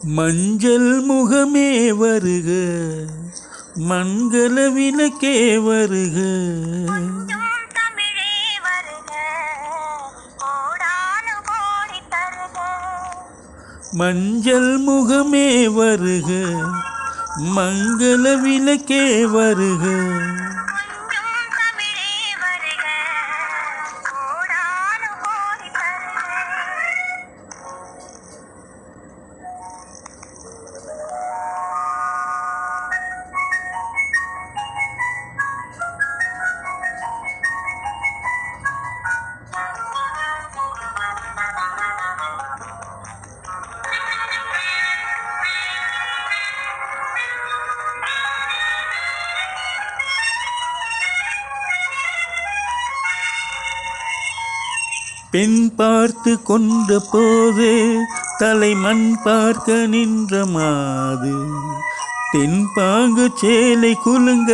மஞ்சள் முகமே வருக, மங்கள விளக்கே வருக. மஞ்சள் முகமே வருக, மங்கள விளக்கே வருக. பெண் பார்த்து கொண்ட போது தலைமண் பார்க்க நின்ற மாது, தென்பாங்கு சேலை குலுங்க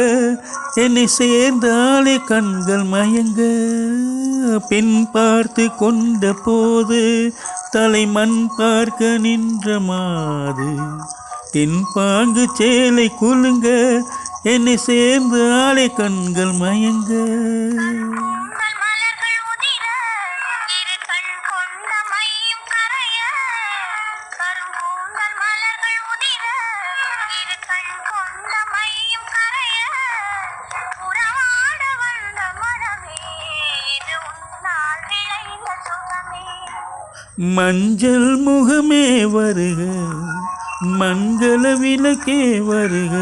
என்னை சேர்ந்தாலே கண்கள் மயங்க. பெண் பார்த்து கொண்ட போது தலைமண் பார்க்க நின்ற மாது, தென்பாங்கு சேலை குலுங்க என்னை சேர்ந்தாலே கண்கள் மயங்க. மஞ்சள் முகமே வருக, மங்கள விளக்கே வருக.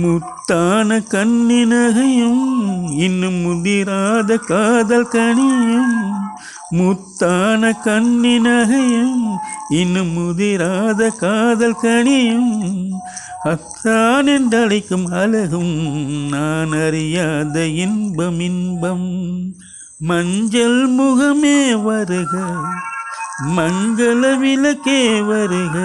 முத்தான கண்ணினகையும் இன்னும் முதிராத காதல் கனியும், முத்தான கண்ணினகையும் இன்னும் முதிராத காதல் கனியும், அத்தான் என்றழைக்கும் அழகும் நான் அறியாத இன்பம் இன்பம். மஞ்சள் முகமே வருக, மங்கள விளக்கே வருக.